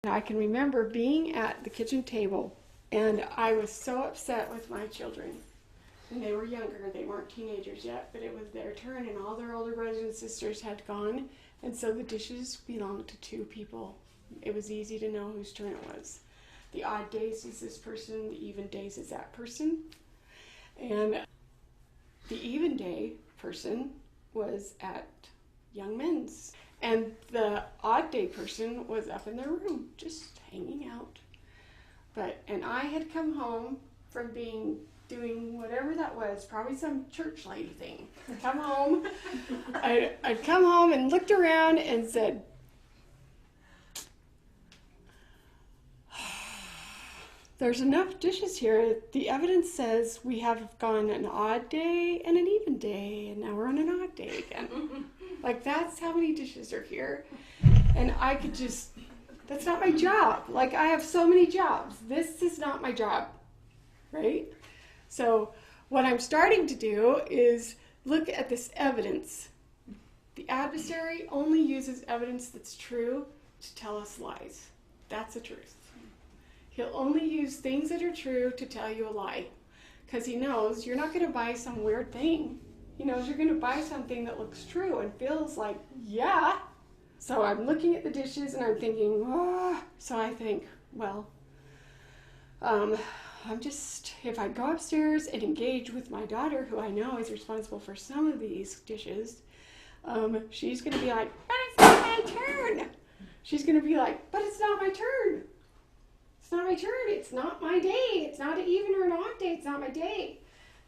I can remember being at the kitchen table, and I was so upset with my children. And they were younger, they weren't teenagers yet, but it was their turn, and all their older brothers and sisters had gone, and so the dishes belonged to two people. It was easy to know whose turn it was. The odd days is this person, the even days is that person. And the even day person was at Young Men's. And the odd day person was up in their room, just hanging out. And I had come home from doing whatever that was, probably some church lady thing. I'd come home, I'd come home and looked around and said, there's enough dishes here. The evidence says we have gone an odd day and an even day, and now we're on an odd day again. Like, that's how many dishes are here. And I could just, that's not my job. Like, I have so many jobs. This is not my job, right? So what I'm starting to do is look at this evidence. The adversary only uses evidence that's true to tell us lies. That's the truth. He'll only use things that are true to tell you a lie, because he knows you're not going to buy some weird thing. He knows you're going to buy something that looks true and feels like, yeah. So I'm looking at the dishes and I'm thinking, oh. So I think, well, if I go upstairs and engage with my daughter, who I know is responsible for some of these dishes, she's going to be like, but it's not my turn. She's going to be like, but it's not my turn. It's not my turn. It's not my day. It's not an even or an odd day. It's not my day.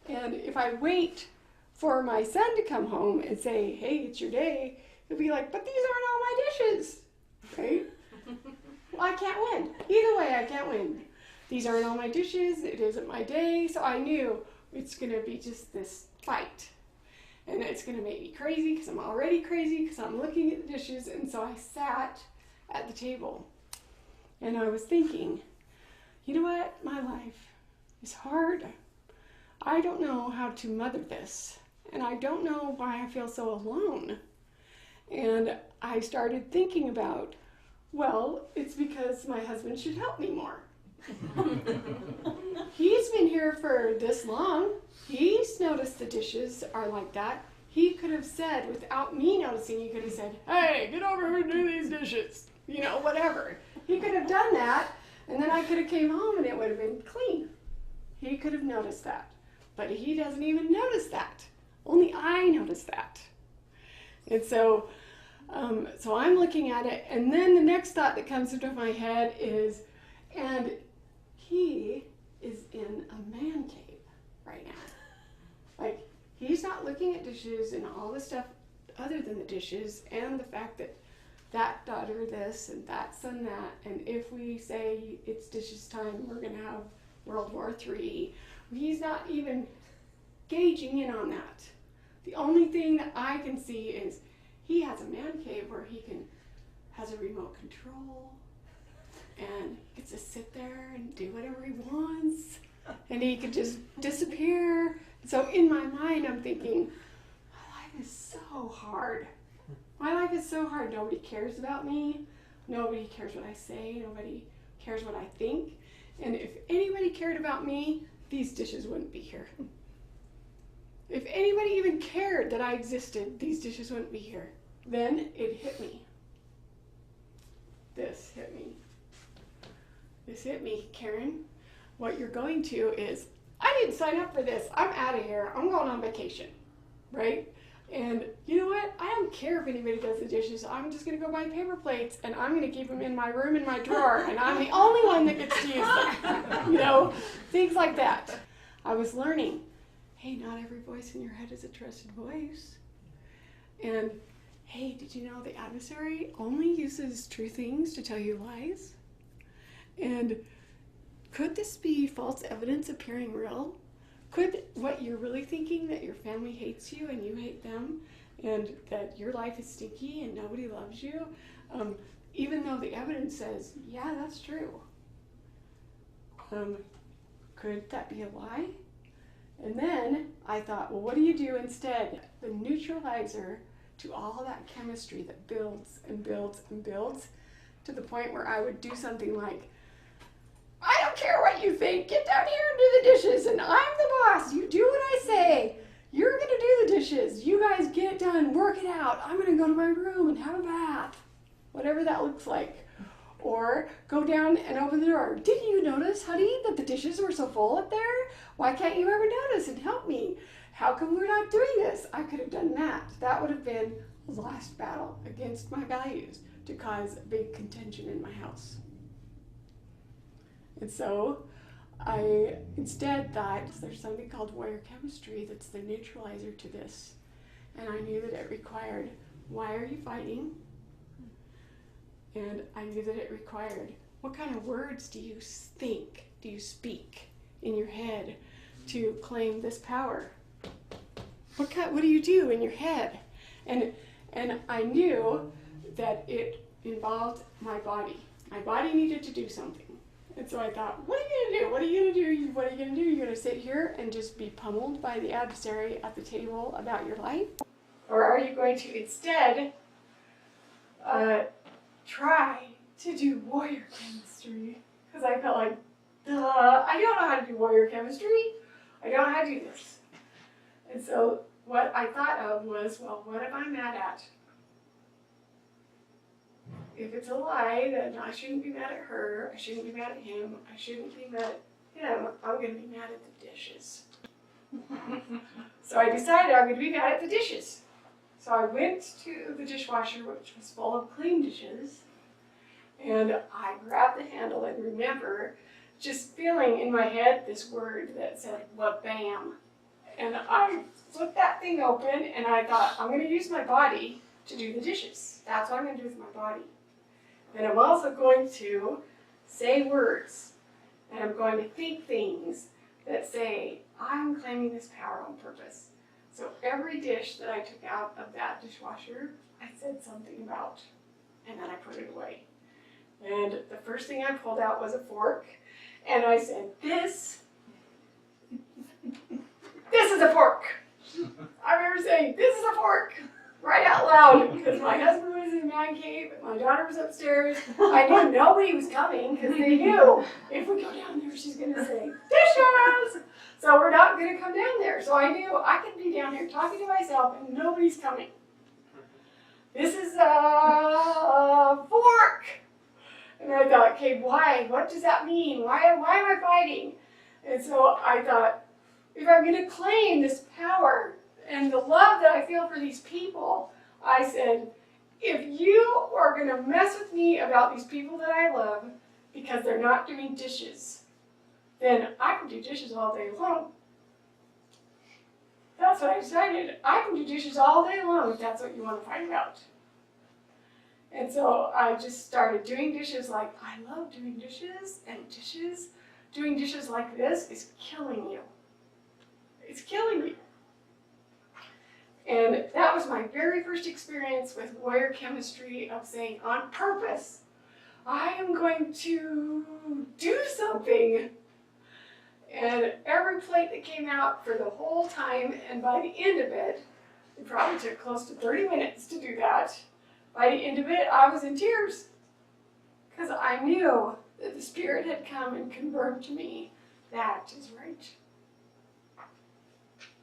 And if I wait for my son to come home and say, hey, it's your day, he'll be like, but these aren't all my dishes, right? Well, I can't win. Either way, I can't win. These aren't all my dishes. It isn't my day. So I knew it's going to be just this fight. And it's going to make me crazy, because I'm already crazy, because I'm looking at the dishes. And so I sat at the table and I was thinking, you know what? My life is hard. I don't know how to mother this. And I don't know why I feel so alone. And I started thinking about, well, it's because my husband should help me more. He's been here for this long. He's noticed the dishes are like that. He could have said, without me noticing, he could have said, hey, get over here and do these dishes. You know, whatever. He could have done that, and then I could have came home and it would have been clean. He could have noticed that. But he doesn't even notice that. Only I notice that. And so I'm looking at it, and then the next thought that comes into my head is, and he is in a man cave right now. Like, he's not looking at dishes and all the stuff other than the dishes, and the fact that that daughter this and that son that, and if we say it's dishes time, we're going to have World War III. He's not even gauging in on that. The only thing that I can see is he has a man cave where he has a remote control, and he gets to sit there and do whatever he wants, and he could just disappear. So in my mind, I'm thinking, my life is so hard. My life is so hard. Nobody cares about me. Nobody cares what I say. Nobody cares what I think. And if anybody cared about me, these dishes wouldn't be here. If anybody even cared that I existed, these dishes wouldn't be here. Then it hit me. This hit me. This hit me, Karen. What you're going to is, I didn't sign up for this. I'm out of here. I'm going on vacation, right? And you know what? I don't care if anybody does the dishes. I'm just going to go buy paper plates, and I'm going to keep them in my room in my drawer, and I'm the only one that gets to use them. You know, things like that. I was learning, hey, not every voice in your head is a trusted voice. And hey, did you know the adversary only uses true things to tell you lies? And could this be false evidence appearing real? Could what you're really thinking, that your family hates you and you hate them, and that your life is stinky and nobody loves you, even though the evidence says, yeah, that's true, could that be a lie? And then I thought, well, what do you do instead? The neutralizer to all that chemistry that builds and builds and builds to the point where I would do something like, I don't care what you think, get down here and do the dishes, and I'm the boss, you do what I say. You're gonna do the dishes. You guys get it done, work it out. I'm gonna go to my room and have a bath. Whatever that looks like. Or go down and open the door. Didn't you notice, honey, that the dishes were so full up there? Why can't you ever notice and help me? How come we're not doing this? I could have done that. That would have been the last battle against my values to cause a big contention in my house. And so I instead thought there's something called warrior chemistry that's the neutralizer to this. And I knew that it required, why are you fighting? And I knew that it required, what kind of words do you think, do you speak in your head to claim this power? What do you do in your head? And I knew that it involved my body. My body needed to do something. And so I thought, what are you going to do? What are you going to do? What are you going to do? You're going to sit here and just be pummeled by the adversary at the table about your life? Or are you going to instead try to do warrior chemistry? Because I felt like, I don't know how to do warrior chemistry. I don't know how to do this. And so what I thought of was, well, what am I mad at? If it's a lie, then I shouldn't be mad at her, I shouldn't be mad at him, I shouldn't be mad at him, I'm going to be mad at the dishes. So I decided I'm going to be mad at the dishes. So I went to the dishwasher, which was full of clean dishes, and I grabbed the handle and remember just feeling in my head this word that said, "wha-bam." And I flipped that thing open and I thought, I'm going to use my body to do the dishes. That's what I'm going to do with my body. Then I'm also going to say words, and I'm going to think things that say, I'm claiming this power on purpose. So every dish that I took out of that dishwasher, I said something about, and then I put it away. And the first thing I pulled out was a fork, and I said, this is a fork. I remember saying, this is a fork, right out loud, because my husband was in the man cave, and my daughter was upstairs. I knew nobody was coming, because they knew if we go down there, she's going to say, dishes! So we're not going to come down there. So I knew I could be down here talking to myself, and nobody's coming. This is a fork! And I thought, okay, why? What does that mean? Why am I fighting? And so I thought, if I'm going to claim this power and the love that I feel for these people, I said, if you are going to mess with me about these people that I love because they're not doing dishes, then I can do dishes all day long. That's what I decided. I can do dishes all day long if that's what you want to find out. And so I just started doing dishes like, I love doing dishes, and doing dishes like this is killing you. It's killing you. And that was my very first experience with warrior chemistry of saying, on purpose, I am going to do something. And every plate that came out for the whole time, and by the end of it probably took close to 30 minutes to do that. By the end of it, I was in tears. Because I knew that the Spirit had come and confirmed to me, that is right.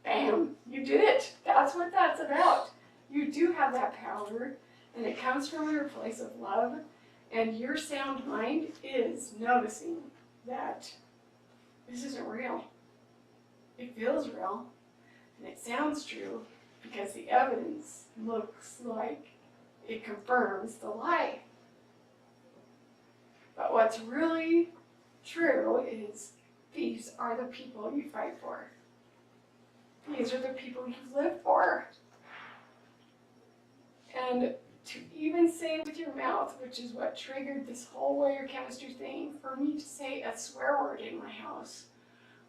Bam, you did it. That's what that's about. You do have that power, and it comes from your place of love, and your sound mind is noticing that this isn't real. It feels real, and it sounds true, because the evidence looks like it confirms the lie. But what's really true is these are the people you fight for. These are the people you live for. And to even say with your mouth, which is what triggered this whole warrior chemistry thing, for me to say a swear word in my house,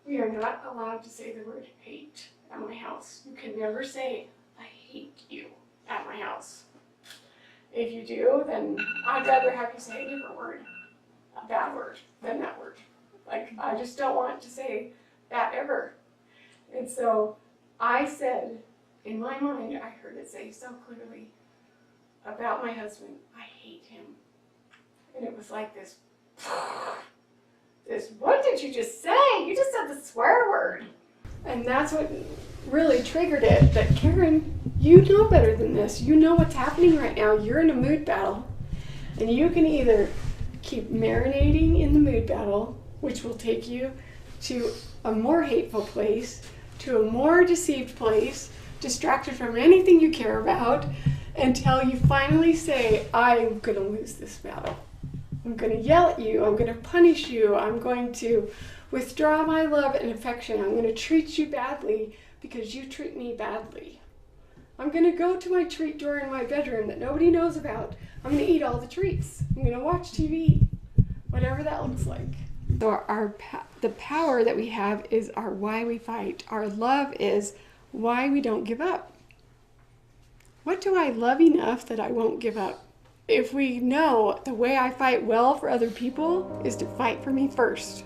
we are not allowed to say the word hate at my house. You can never say, I hate you at my house. If you do, then I'd rather have you say a different word, a bad word, than that word. Like, I just don't want to say that ever. And so I said, in my mind, I heard it say so clearly about my husband, I hate him. And it was like this, what did you just say? You just said the swear word. And that's what really triggered it, that Karen, you know better than this. You know what's happening right now. You're in a mood battle. And you can either keep marinating in the mood battle, which will take you to a more hateful place, to a more deceived place, distracted from anything you care about, until you finally say, I'm going to lose this battle. I'm going to yell at you. I'm going to punish you. I'm going to withdraw my love and affection. I'm going to treat you badly because you treat me badly. I'm going to go to my treat drawer in my bedroom that nobody knows about. I'm going to eat all the treats. I'm going to watch TV, whatever that looks like. So the power that we have is our why we fight. Our love is why we don't give up. What do I love enough that I won't give up? If we know the way I fight well for other people is to fight for me first.